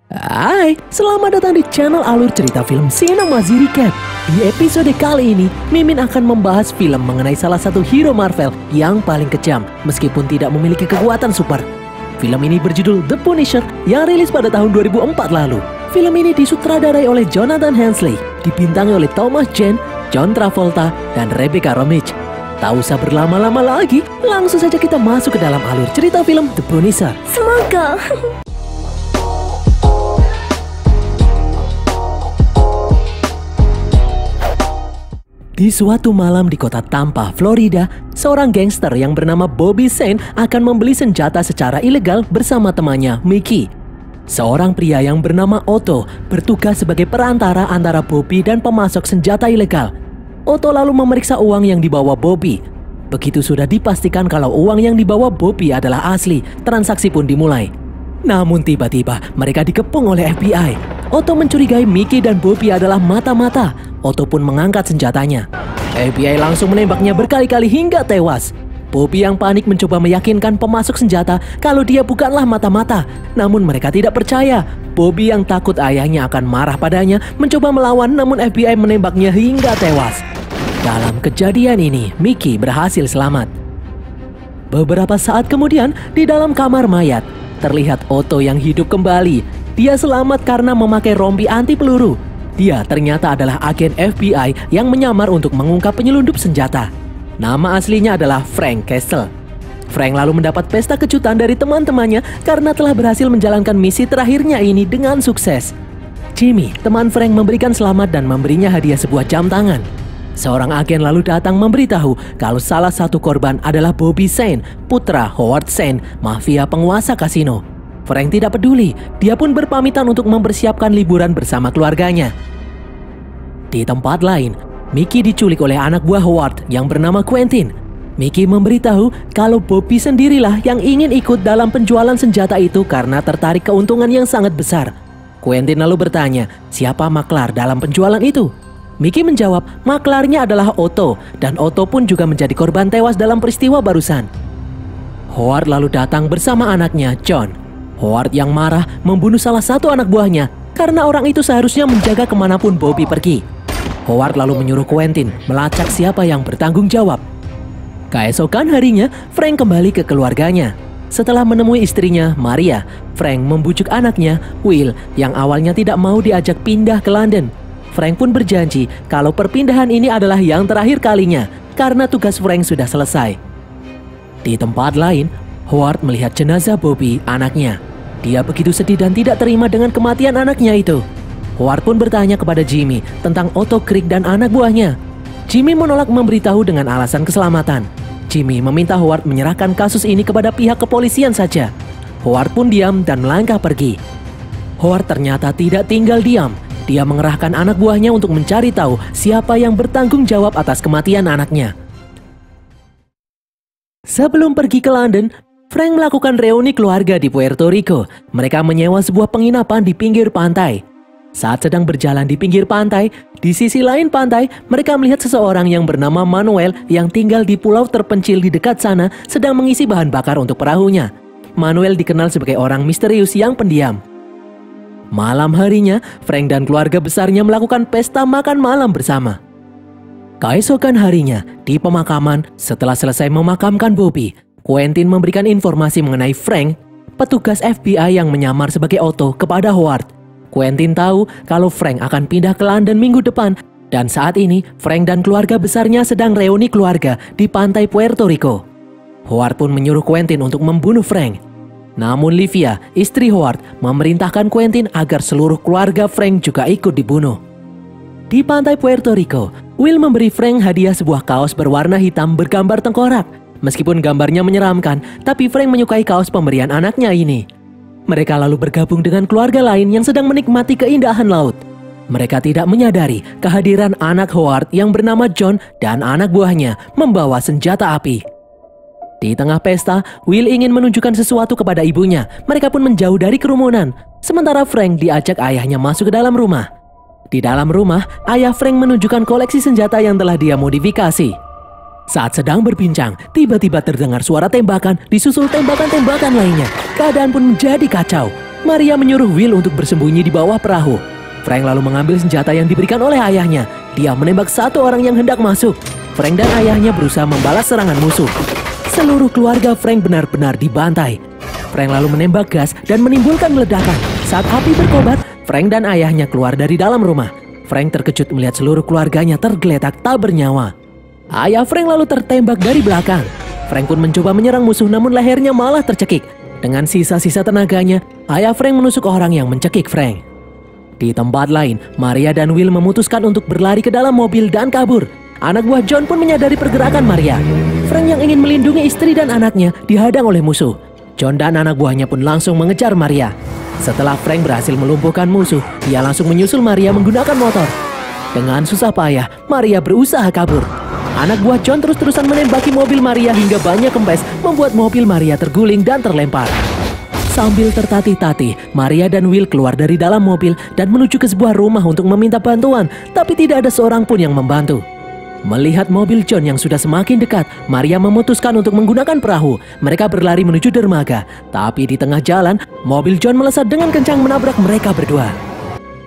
Hai, selamat datang di channel Alur Cerita Film Sinemasi Recap. Di episode kali ini, Mimin akan membahas film mengenai salah satu hero Marvel yang paling kejam meskipun tidak memiliki kekuatan super. Film ini berjudul The Punisher yang rilis pada tahun 2004 lalu. Film ini disutradarai oleh Jonathan Hensleigh, dibintangi oleh Thomas Jane, John Travolta, dan Rebecca Romijn. Tak usah berlama-lama lagi, langsung saja kita masuk ke dalam alur cerita film The Punisher. Semoga. Di suatu malam di kota Tampa, Florida, seorang gangster yang bernama Bobby Shane akan membeli senjata secara ilegal bersama temannya, Mickey. Seorang pria yang bernama Otto bertugas sebagai perantara antara Bobby dan pemasok senjata ilegal. Otto lalu memeriksa uang yang dibawa Bobby. Begitu sudah dipastikan kalau uang yang dibawa Bobby adalah asli, transaksi pun dimulai. Namun tiba-tiba mereka dikepung oleh FBI. Otto mencurigai Mickey dan Bobby adalah mata-mata. Otto pun mengangkat senjatanya. FBI langsung menembaknya berkali-kali hingga tewas. Bobby yang panik mencoba meyakinkan pemasok senjata kalau dia bukanlah mata-mata. Namun mereka tidak percaya. Bobby yang takut ayahnya akan marah padanya mencoba melawan, namun FBI menembaknya hingga tewas. Dalam kejadian ini, Mickey berhasil selamat. Beberapa saat kemudian, di dalam kamar mayat, terlihat Otto yang hidup kembali. Dia selamat karena memakai rompi anti peluru. Dia ternyata adalah agen FBI yang menyamar untuk mengungkap penyelundup senjata. Nama aslinya adalah Frank Castle. Frank lalu mendapat pesta kejutan dari teman-temannya karena telah berhasil menjalankan misi terakhirnya ini dengan sukses. Jimmy, teman Frank, memberikan selamat dan memberinya hadiah sebuah jam tangan. Seorang agen lalu datang memberitahu kalau salah satu korban adalah Bobby Shane, putra Howard Shane, mafia penguasa kasino. Frank tidak peduli, dia pun berpamitan untuk mempersiapkan liburan bersama keluarganya. Di tempat lain, Mickey diculik oleh anak buah Howard yang bernama Quentin. Mickey memberitahu kalau Bobby sendirilah yang ingin ikut dalam penjualan senjata itu karena tertarik keuntungan yang sangat besar. Quentin lalu bertanya, siapa maklar dalam penjualan itu? Mickey menjawab, maklarnya adalah Otto, dan Otto pun juga menjadi korban tewas dalam peristiwa barusan. Howard lalu datang bersama anaknya, John. Howard yang marah membunuh salah satu anak buahnya karena orang itu seharusnya menjaga kemanapun Bobby pergi. Howard lalu menyuruh Quentin melacak siapa yang bertanggung jawab. Keesokan harinya, Frank kembali ke keluarganya. Setelah menemui istrinya, Maria, Frank membujuk anaknya, Will, yang awalnya tidak mau diajak pindah ke London. Frank pun berjanji kalau perpindahan ini adalah yang terakhir kalinya karena tugas Frank sudah selesai. Di tempat lain, Howard melihat jenazah Bobby, anaknya. Dia begitu sedih dan tidak terima dengan kematian anaknya itu. Howard pun bertanya kepada Jimmy tentang Otto Creek dan anak buahnya. Jimmy menolak memberitahu dengan alasan keselamatan. Jimmy meminta Howard menyerahkan kasus ini kepada pihak kepolisian saja. Howard pun diam dan melangkah pergi. Howard ternyata tidak tinggal diam. Dia mengerahkan anak buahnya untuk mencari tahu siapa yang bertanggung jawab atas kematian anaknya. Sebelum pergi ke London, Frank melakukan reuni keluarga di Puerto Rico. Mereka menyewa sebuah penginapan di pinggir pantai. Saat sedang berjalan di pinggir pantai, di sisi lain pantai, mereka melihat seseorang yang bernama Manuel yang tinggal di pulau terpencil di dekat sana sedang mengisi bahan bakar untuk perahunya. Manuel dikenal sebagai orang misterius yang pendiam. Malam harinya, Frank dan keluarga besarnya melakukan pesta makan malam bersama. Keesokan harinya, di pemakaman, setelah selesai memakamkan Bobby, Quentin memberikan informasi mengenai Frank, petugas FBI yang menyamar sebagai Otto, kepada Howard. Quentin tahu kalau Frank akan pindah ke London minggu depan, dan saat ini Frank dan keluarga besarnya sedang reuni keluarga di pantai Puerto Rico. Howard pun menyuruh Quentin untuk membunuh Frank. Namun Livia, istri Howard, memerintahkan Quentin agar seluruh keluarga Frank juga ikut dibunuh. Di pantai Puerto Rico, Will memberi Frank hadiah sebuah kaos berwarna hitam bergambar tengkorak. Meskipun gambarnya menyeramkan, tapi Frank menyukai kaos pemberian anaknya ini. Mereka lalu bergabung dengan keluarga lain yang sedang menikmati keindahan laut. Mereka tidak menyadari kehadiran anak Howard yang bernama John dan anak buahnya membawa senjata api. Di tengah pesta, Will ingin menunjukkan sesuatu kepada ibunya. Mereka pun menjauh dari kerumunan. Sementara Frank diajak ayahnya masuk ke dalam rumah. Di dalam rumah, ayah Frank menunjukkan koleksi senjata yang telah dia modifikasi. Saat sedang berbincang, tiba-tiba terdengar suara tembakan disusul tembakan-tembakan lainnya. Keadaan pun menjadi kacau. Maria menyuruh Will untuk bersembunyi di bawah perahu. Frank lalu mengambil senjata yang diberikan oleh ayahnya. Dia menembak satu orang yang hendak masuk. Frank dan ayahnya berusaha membalas serangan musuh. Seluruh keluarga Frank benar-benar dibantai. Frank lalu menembak gas dan menimbulkan ledakan. Saat api berkobar, Frank dan ayahnya keluar dari dalam rumah. Frank terkejut melihat seluruh keluarganya tergeletak tak bernyawa. Ayah Frank lalu tertembak dari belakang. Frank pun mencoba menyerang musuh namun lehernya malah tercekik. Dengan sisa-sisa tenaganya, ayah Frank menusuk orang yang mencekik Frank. Di tempat lain, Maria dan Will memutuskan untuk berlari ke dalam mobil dan kabur. Anak buah John pun menyadari pergerakan Maria. Frank yang ingin melindungi istri dan anaknya dihadang oleh musuh. John dan anak buahnya pun langsung mengejar Maria. Setelah Frank berhasil melumpuhkan musuh, dia langsung menyusul Maria menggunakan motor. Dengan susah payah, Maria berusaha kabur. Anak buah John terus-terusan menembaki mobil Maria hingga banyak kempes, membuat mobil Maria terguling dan terlempar. Sambil tertatih-tatih, Maria dan Will keluar dari dalam mobil dan menuju ke sebuah rumah untuk meminta bantuan, tapi tidak ada seorang pun yang membantu. Melihat mobil John yang sudah semakin dekat, Maria memutuskan untuk menggunakan perahu. Mereka berlari menuju dermaga, tapi di tengah jalan, mobil John melesat dengan kencang menabrak mereka berdua.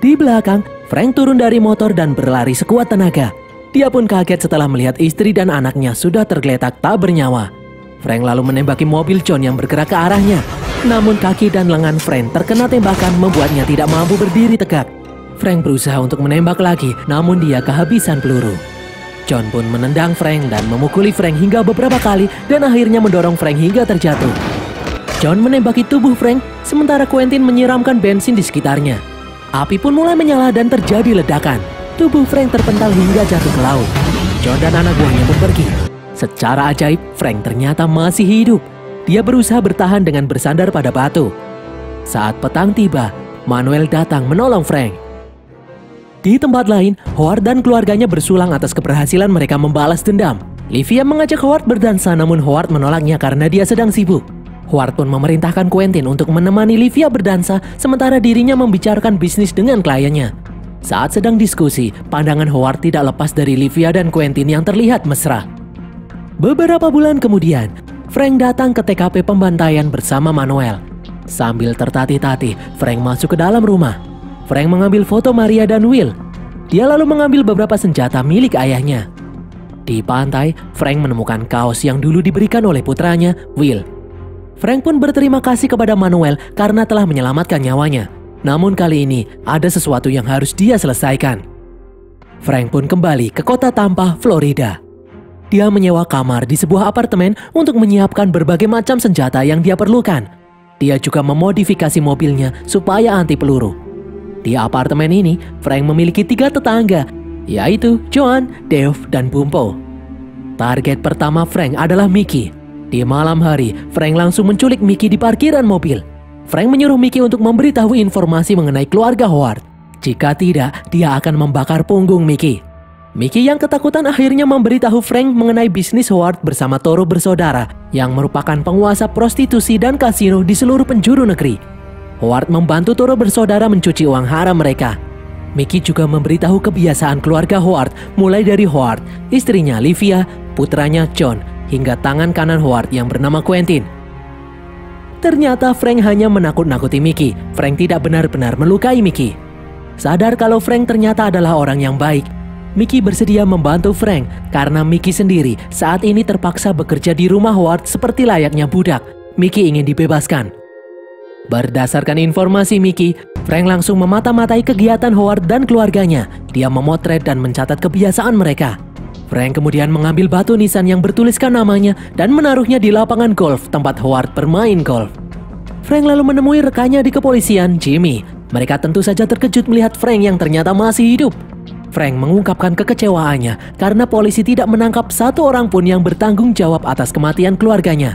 Di belakang, Frank turun dari motor dan berlari sekuat tenaga. Dia pun kaget setelah melihat istri dan anaknya sudah tergeletak tak bernyawa. Frank lalu menembaki mobil John yang bergerak ke arahnya. Namun kaki dan lengan Frank terkena tembakan membuatnya tidak mampu berdiri tegak. Frank berusaha untuk menembak lagi, namun dia kehabisan peluru. John pun menendang Frank dan memukuli Frank hingga beberapa kali dan akhirnya mendorong Frank hingga terjatuh. John menembaki tubuh Frank, sementara Quentin menyiramkan bensin di sekitarnya. Api pun mulai menyala dan terjadi ledakan. Tubuh Frank terpental hingga jatuh ke laut. John dan anak buahnya pun pergi. Secara ajaib, Frank ternyata masih hidup. Dia berusaha bertahan dengan bersandar pada batu. Saat petang tiba, Manuel datang menolong Frank. Di tempat lain, Howard dan keluarganya bersulang atas keberhasilan mereka membalas dendam. Livia mengajak Howard berdansa namun Howard menolaknya karena dia sedang sibuk. Howard pun memerintahkan Quentin untuk menemani Livia berdansa sementara dirinya membicarakan bisnis dengan kliennya. Saat sedang diskusi, pandangan Howard tidak lepas dari Livia dan Quentin yang terlihat mesra. Beberapa bulan kemudian, Frank datang ke TKP pembantaian bersama Manuel. Sambil tertatih-tatih, Frank masuk ke dalam rumah. Frank mengambil foto Maria dan Will. Dia lalu mengambil beberapa senjata milik ayahnya. Di pantai, Frank menemukan kaos yang dulu diberikan oleh putranya, Will. Frank pun berterima kasih kepada Manuel karena telah menyelamatkan nyawanya. Namun kali ini, ada sesuatu yang harus dia selesaikan. Frank pun kembali ke kota Tampa, Florida. Dia menyewa kamar di sebuah apartemen untuk menyiapkan berbagai macam senjata yang dia perlukan. Dia juga memodifikasi mobilnya supaya anti peluru. Di apartemen ini, Frank memiliki 3 tetangga, yaitu Joan, Dave, dan Bumpo. Target pertama Frank adalah Mickey. Di malam hari, Frank langsung menculik Mickey di parkiran mobil. Frank menyuruh Mickey untuk memberitahu informasi mengenai keluarga Howard. Jika tidak, dia akan membakar punggung Mickey. Mickey yang ketakutan akhirnya memberitahu Frank mengenai bisnis Howard bersama Toro bersaudara yang merupakan penguasa prostitusi dan kasino di seluruh penjuru negeri. Howard membantu Toro bersaudara mencuci uang haram mereka. Mickey juga memberitahu kebiasaan keluarga Howard mulai dari Howard, istrinya Livia, putranya John, hingga tangan kanan Howard yang bernama Quentin. Ternyata Frank hanya menakut-nakuti Mickey. Frank tidak benar-benar melukai Mickey. Sadar kalau Frank ternyata adalah orang yang baik, Mickey bersedia membantu Frank karena Mickey sendiri saat ini terpaksa bekerja di rumah Howard seperti layaknya budak. Mickey ingin dibebaskan. Berdasarkan informasi Mickey, Frank langsung memata-matai kegiatan Howard dan keluarganya. Dia memotret dan mencatat kebiasaan mereka. Frank kemudian mengambil batu nisan yang bertuliskan namanya dan menaruhnya di lapangan golf tempat Howard bermain golf. Frank lalu menemui rekannya di kepolisian, Jimmy. Mereka tentu saja terkejut melihat Frank yang ternyata masih hidup. Frank mengungkapkan kekecewaannya karena polisi tidak menangkap satu orang pun yang bertanggung jawab atas kematian keluarganya.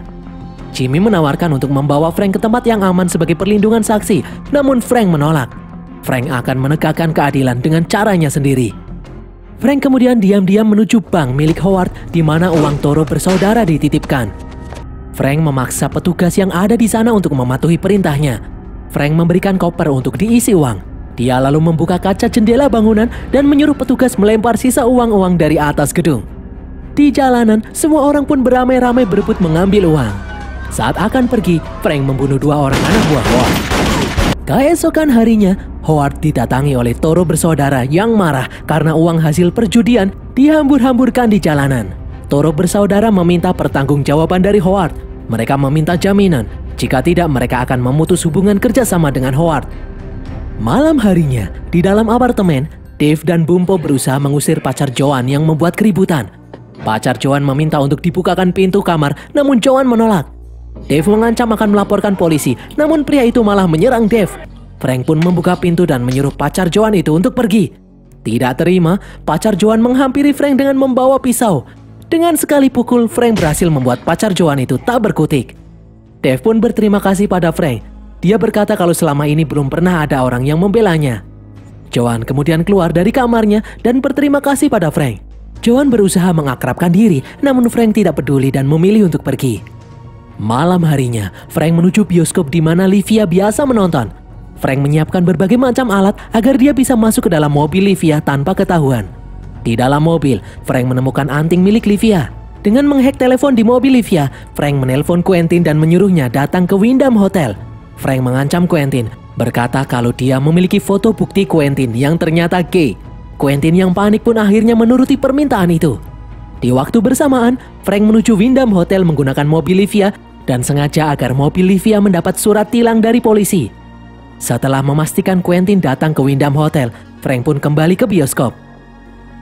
Jimmy menawarkan untuk membawa Frank ke tempat yang aman sebagai perlindungan saksi, namun Frank menolak. Frank akan menegakkan keadilan dengan caranya sendiri. Frank kemudian diam-diam menuju bank milik Howard di mana uang Toro bersaudara dititipkan. Frank memaksa petugas yang ada di sana untuk mematuhi perintahnya. Frank memberikan koper untuk diisi uang. Dia lalu membuka kaca jendela bangunan dan menyuruh petugas melempar sisa uang-uang dari atas gedung. Di jalanan, semua orang pun beramai-ramai berebut mengambil uang. Saat akan pergi, Frank membunuh 2 orang anak buah Howard. Keesokan harinya, Howard didatangi oleh Toro bersaudara yang marah karena uang hasil perjudian dihambur-hamburkan di jalanan. Toro bersaudara meminta pertanggungjawaban dari Howard. Mereka meminta jaminan, jika tidak mereka akan memutus hubungan kerjasama dengan Howard. Malam harinya, di dalam apartemen, Dave dan Bumpo berusaha mengusir pacar Joan yang membuat keributan. Pacar Joan meminta untuk dibukakan pintu kamar, namun Joan menolak. Dave mengancam akan melaporkan polisi, namun pria itu malah menyerang Dave. Frank pun membuka pintu dan menyuruh pacar Joan itu untuk pergi. Tidak terima, pacar Joan menghampiri Frank dengan membawa pisau. Dengan sekali pukul, Frank berhasil membuat pacar Joan itu tak berkutik. Dave pun berterima kasih pada Frank. Dia berkata kalau selama ini belum pernah ada orang yang membelanya. Joan kemudian keluar dari kamarnya dan berterima kasih pada Frank. Joan berusaha mengakrabkan diri, namun Frank tidak peduli dan memilih untuk pergi. Malam harinya, Frank menuju bioskop di mana Livia biasa menonton. Frank menyiapkan berbagai macam alat agar dia bisa masuk ke dalam mobil Livia tanpa ketahuan. Di dalam mobil, Frank menemukan anting milik Livia. Dengan menghack telepon di mobil Livia, Frank menelpon Quentin dan menyuruhnya datang ke Wyndham Hotel. Frank mengancam Quentin, berkata kalau dia memiliki foto bukti Quentin yang ternyata gay. Quentin yang panik pun akhirnya menuruti permintaan itu. Di waktu bersamaan, Frank menuju Wyndham Hotel menggunakan mobil Livia dan sengaja agar mobil Livia mendapat surat tilang dari polisi. Setelah memastikan Quentin datang ke Wyndham Hotel, Frank pun kembali ke bioskop.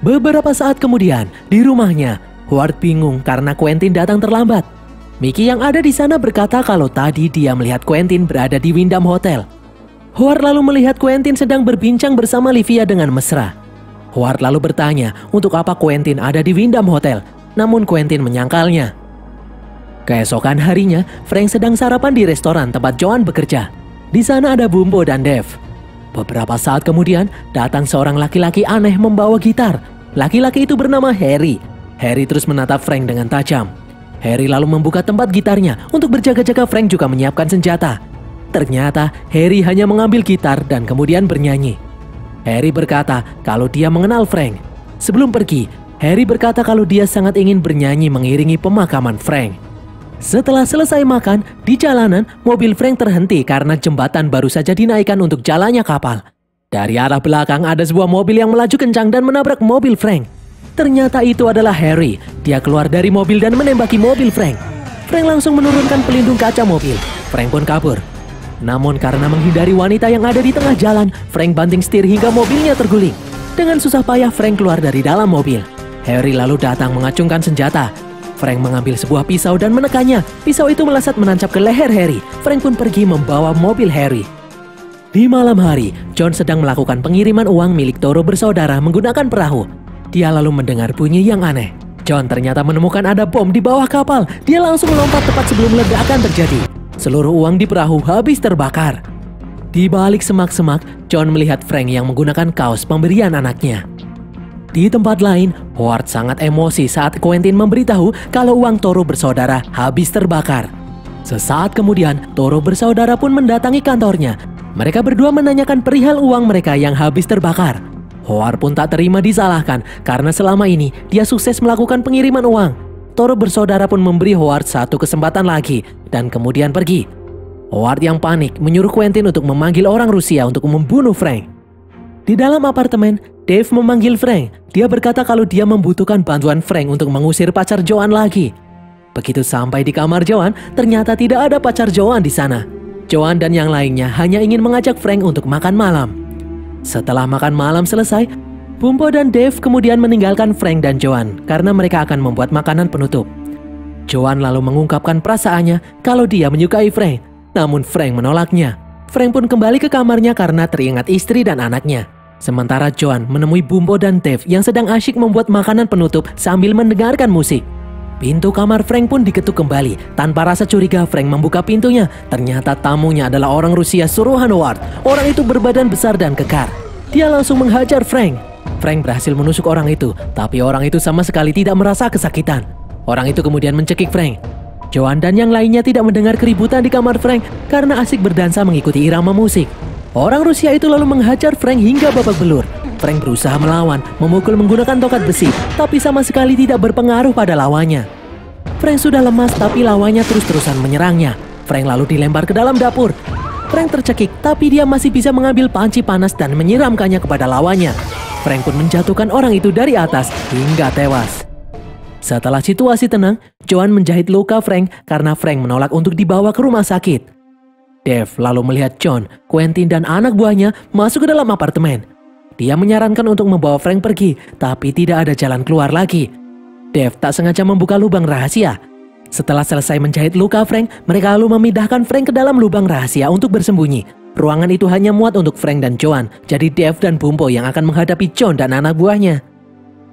Beberapa saat kemudian, di rumahnya, Howard bingung karena Quentin datang terlambat. Mickey yang ada di sana berkata kalau tadi dia melihat Quentin berada di Wyndham Hotel. Howard lalu melihat Quentin sedang berbincang bersama Livia dengan mesra. Howard lalu bertanya untuk apa Quentin ada di Wyndham Hotel, namun Quentin menyangkalnya. Keesokan harinya, Frank sedang sarapan di restoran tempat Joan bekerja. Di sana ada Bumpo dan Dave. Beberapa saat kemudian, datang seorang laki-laki aneh membawa gitar. Laki-laki itu bernama Harry. Harry terus menatap Frank dengan tajam. Harry lalu membuka tempat gitarnya untuk berjaga-jaga. Frank juga menyiapkan senjata. Ternyata Harry hanya mengambil gitar dan kemudian bernyanyi. Harry berkata kalau dia mengenal Frank. Sebelum pergi, Harry berkata kalau dia sangat ingin bernyanyi mengiringi pemakaman Frank. Setelah selesai makan, di jalanan, mobil Frank terhenti karena jembatan baru saja dinaikkan untuk jalannya kapal. Dari arah belakang ada sebuah mobil yang melaju kencang dan menabrak mobil Frank. Ternyata itu adalah Harry. Dia keluar dari mobil dan menembaki mobil Frank. Frank langsung menurunkan pelindung kaca mobil. Frank pun kabur. Namun karena menghindari wanita yang ada di tengah jalan, Frank banting setir hingga mobilnya terguling. Dengan susah payah Frank keluar dari dalam mobil. Harry lalu datang mengacungkan senjata. Frank mengambil sebuah pisau dan menekannya. Pisau itu melesat menancap ke leher Harry. Frank pun pergi membawa mobil Harry. Di malam hari, John sedang melakukan pengiriman uang milik Toro bersaudara menggunakan perahu. Dia lalu mendengar bunyi yang aneh. John ternyata menemukan ada bom di bawah kapal. Dia langsung melompat tepat sebelum ledakan terjadi. Seluruh uang di perahu habis terbakar. Di balik semak-semak, John melihat Frank yang menggunakan kaos pemberian anaknya. Di tempat lain, Howard sangat emosi saat Quentin memberitahu kalau uang Toro bersaudara habis terbakar. Sesaat kemudian, Toro bersaudara pun mendatangi kantornya. Mereka berdua menanyakan perihal uang mereka yang habis terbakar. Howard pun tak terima disalahkan karena selama ini dia sukses melakukan pengiriman uang. Toro bersaudara pun memberi Howard satu kesempatan lagi dan kemudian pergi. Howard yang panik menyuruh Quentin untuk memanggil orang Rusia untuk membunuh Frank. Di dalam apartemen, Dave memanggil Frank. Dia berkata kalau dia membutuhkan bantuan Frank untuk mengusir pacar Joan lagi. Begitu sampai di kamar Joan, ternyata tidak ada pacar Joan di sana. Joan dan yang lainnya hanya ingin mengajak Frank untuk makan malam. Setelah makan malam selesai, Bumpo dan Dave kemudian meninggalkan Frank dan Joan karena mereka akan membuat makanan penutup. Joan lalu mengungkapkan perasaannya kalau dia menyukai Frank, namun Frank menolaknya. Frank pun kembali ke kamarnya karena teringat istri dan anaknya. Sementara Joan menemui Bumpo dan Dave yang sedang asyik membuat makanan penutup sambil mendengarkan musik. Pintu kamar Frank pun diketuk kembali. Tanpa rasa curiga, Frank membuka pintunya. Ternyata tamunya adalah orang Rusia suruhan Howard. Orang itu berbadan besar dan kekar. Dia langsung menghajar Frank. Frank berhasil menusuk orang itu, tapi orang itu sama sekali tidak merasa kesakitan. Orang itu kemudian mencekik Frank. Joan dan yang lainnya tidak mendengar keributan di kamar Frank karena asik berdansa mengikuti irama musik. Orang Rusia itu lalu menghajar Frank hingga babak belur. Frank berusaha melawan, memukul menggunakan tongkat besi, tapi sama sekali tidak berpengaruh pada lawannya. Frank sudah lemas tapi lawannya terus-terusan menyerangnya. Frank lalu dilempar ke dalam dapur. Frank tercekik, tapi dia masih bisa mengambil panci panas dan menyiramkannya kepada lawannya. Frank pun menjatuhkan orang itu dari atas hingga tewas. Setelah situasi tenang, Joan menjahit luka Frank karena Frank menolak untuk dibawa ke rumah sakit. Dave lalu melihat John, Quentin, dan anak buahnya masuk ke dalam apartemen. Dia menyarankan untuk membawa Frank pergi, tapi tidak ada jalan keluar lagi. Dave tak sengaja membuka lubang rahasia. Setelah selesai menjahit luka Frank, mereka lalu memindahkan Frank ke dalam lubang rahasia untuk bersembunyi. Ruangan itu hanya muat untuk Frank dan Joan, jadi Dave dan Bumpo yang akan menghadapi John dan anak buahnya.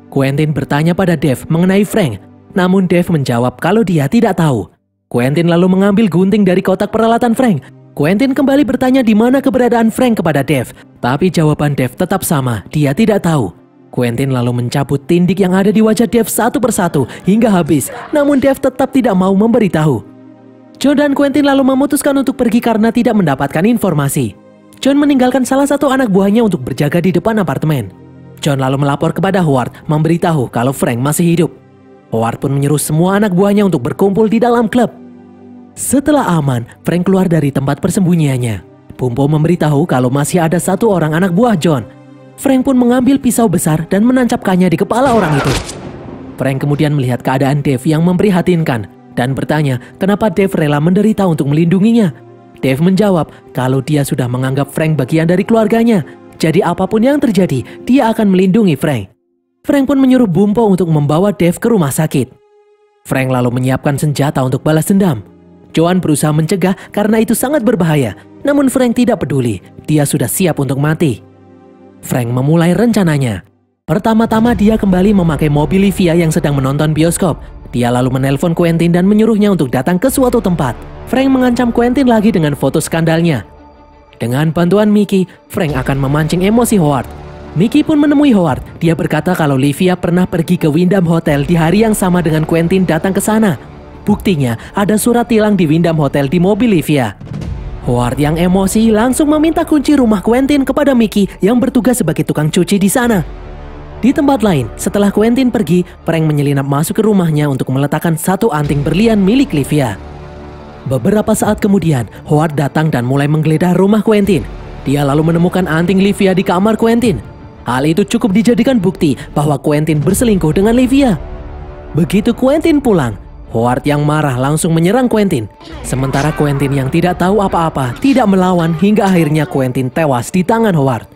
Quentin bertanya pada Dave mengenai Frank, namun Dave menjawab kalau dia tidak tahu. Quentin lalu mengambil gunting dari kotak peralatan Frank. Quentin kembali bertanya di mana keberadaan Frank kepada Dave, tapi jawaban Dave tetap sama, dia tidak tahu. Quentin lalu mencabut tindik yang ada di wajah Dave satu persatu hingga habis, namun Dave tetap tidak mau memberitahu. John dan Quentin lalu memutuskan untuk pergi karena tidak mendapatkan informasi. John meninggalkan salah satu anak buahnya untuk berjaga di depan apartemen. John lalu melapor kepada Howard, memberitahu kalau Frank masih hidup. Howard pun menyuruh semua anak buahnya untuk berkumpul di dalam klub. Setelah aman, Frank keluar dari tempat persembunyiannya. Bumpo memberitahu kalau masih ada satu orang anak buah John. Frank pun mengambil pisau besar dan menancapkannya di kepala orang itu. Frank kemudian melihat keadaan Dave yang memprihatinkan dan bertanya kenapa Dave rela menderita untuk melindunginya. Dave menjawab kalau dia sudah menganggap Frank bagian dari keluarganya. Jadi apapun yang terjadi, dia akan melindungi Frank. Frank pun menyuruh Bumpo untuk membawa Dave ke rumah sakit. Frank lalu menyiapkan senjata untuk balas dendam. Joan berusaha mencegah karena itu sangat berbahaya. Namun Frank tidak peduli, dia sudah siap untuk mati. Frank memulai rencananya. Pertama-tama dia kembali memakai mobil Livia yang sedang menonton bioskop. Dia lalu menelpon Quentin dan menyuruhnya untuk datang ke suatu tempat. Frank mengancam Quentin lagi dengan foto skandalnya. Dengan bantuan Mickey, Frank akan memancing emosi Howard. Mickey pun menemui Howard. Dia berkata kalau Livia pernah pergi ke Wyndham Hotel di hari yang sama dengan Quentin datang ke sana. Buktinya ada surat tilang di Wyndham Hotel di mobil Livia. Howard yang emosi langsung meminta kunci rumah Quentin kepada Mickey yang bertugas sebagai tukang cuci di sana. Di tempat lain, setelah Quentin pergi, Frank menyelinap masuk ke rumahnya untuk meletakkan satu anting berlian milik Livia. Beberapa saat kemudian, Howard datang dan mulai menggeledah rumah Quentin. Dia lalu menemukan anting Livia di kamar Quentin. Hal itu cukup dijadikan bukti bahwa Quentin berselingkuh dengan Livia. Begitu Quentin pulang, Howard yang marah langsung menyerang Quentin. Sementara Quentin yang tidak tahu apa-apa tidak melawan hingga akhirnya Quentin tewas di tangan Howard.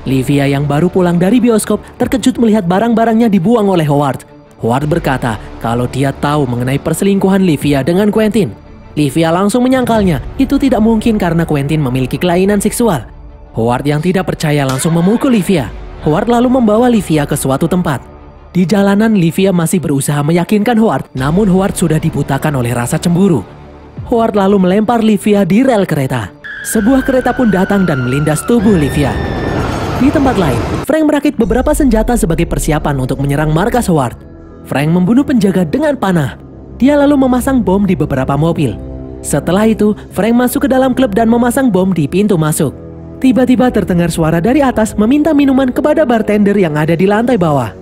Livia yang baru pulang dari bioskop terkejut melihat barang-barangnya dibuang oleh Howard. Howard berkata kalau dia tahu mengenai perselingkuhan Livia dengan Quentin. Livia langsung menyangkalnya itu tidak mungkin karena Quentin memiliki kelainan seksual. Howard yang tidak percaya langsung memukul Livia. Howard lalu membawa Livia ke suatu tempat. Di jalanan, Livia masih berusaha meyakinkan Howard, namun Howard sudah dibutakan oleh rasa cemburu. Howard lalu melempar Livia di rel kereta. Sebuah kereta pun datang dan melindas tubuh Livia. Di tempat lain, Frank merakit beberapa senjata sebagai persiapan untuk menyerang markas Howard. Frank membunuh penjaga dengan panah. Dia lalu memasang bom di beberapa mobil. Setelah itu, Frank masuk ke dalam klub dan memasang bom di pintu masuk. Tiba-tiba terdengar suara dari atas meminta minuman kepada bartender yang ada di lantai bawah.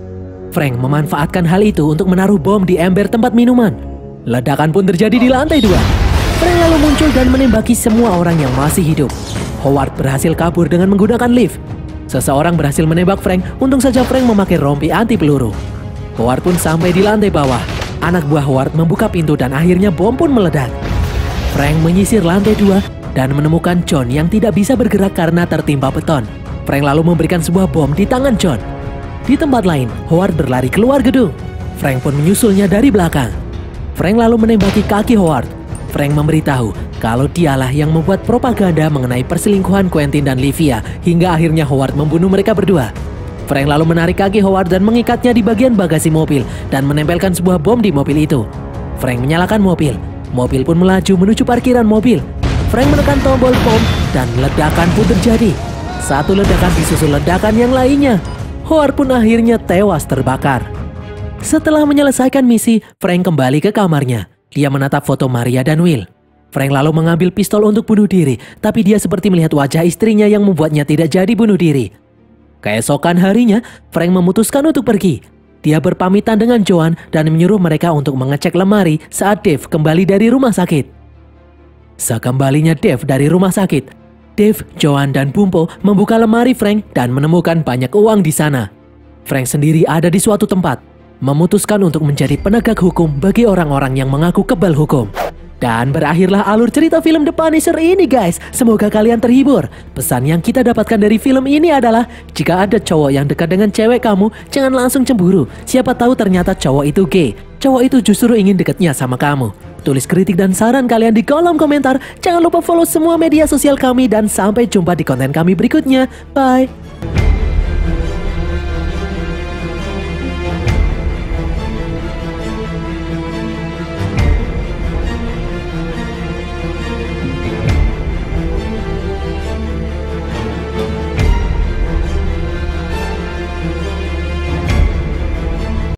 Frank memanfaatkan hal itu untuk menaruh bom di ember tempat minuman. Ledakan pun terjadi di lantai 2. Frank lalu muncul dan menembaki semua orang yang masih hidup. Howard berhasil kabur dengan menggunakan lift. Seseorang berhasil menembak Frank, untung saja Frank memakai rompi anti peluru. Howard pun sampai di lantai bawah. Anak buah Howard membuka pintu dan akhirnya bom pun meledak. Frank menyisir lantai 2 dan menemukan John yang tidak bisa bergerak karena tertimpa beton. Frank lalu memberikan sebuah bom di tangan John. Di tempat lain, Howard berlari keluar gedung. Frank pun menyusulnya dari belakang. Frank lalu menembaki kaki Howard. Frank memberitahu kalau dialah yang membuat propaganda mengenai perselingkuhan Quentin dan Livia hingga akhirnya Howard membunuh mereka berdua. Frank lalu menarik kaki Howard dan mengikatnya di bagian bagasi mobil dan menempelkan sebuah bom di mobil itu. Frank menyalakan mobil. Mobil pun melaju menuju parkiran mobil. Frank menekan tombol bom dan ledakan pun terjadi. Satu ledakan disusul ledakan yang lainnya. Howard pun akhirnya tewas terbakar. Setelah menyelesaikan misi, Frank kembali ke kamarnya. Dia menatap foto Maria dan Will. Frank lalu mengambil pistol untuk bunuh diri, tapi dia seperti melihat wajah istrinya yang membuatnya tidak jadi bunuh diri. Keesokan harinya, Frank memutuskan untuk pergi. Dia berpamitan dengan Joan dan menyuruh mereka untuk mengecek lemari saat Dave kembali dari rumah sakit. Sekembalinya Dave dari rumah sakit, Dave, Joan, dan Bumpo membuka lemari Frank dan menemukan banyak uang di sana. Frank sendiri ada di suatu tempat, memutuskan untuk menjadi penegak hukum bagi orang-orang yang mengaku kebal hukum. Dan berakhirlah alur cerita film The Punisher ini guys. Semoga kalian terhibur. Pesan yang kita dapatkan dari film ini adalah, jika ada cowok yang dekat dengan cewek kamu, jangan langsung cemburu. Siapa tahu ternyata cowok itu gay. Cowok itu justru ingin dekatnya sama kamu. Tulis kritik dan saran kalian di kolom komentar. Jangan lupa follow semua media sosial kami dan sampai jumpa di konten kami berikutnya. Bye.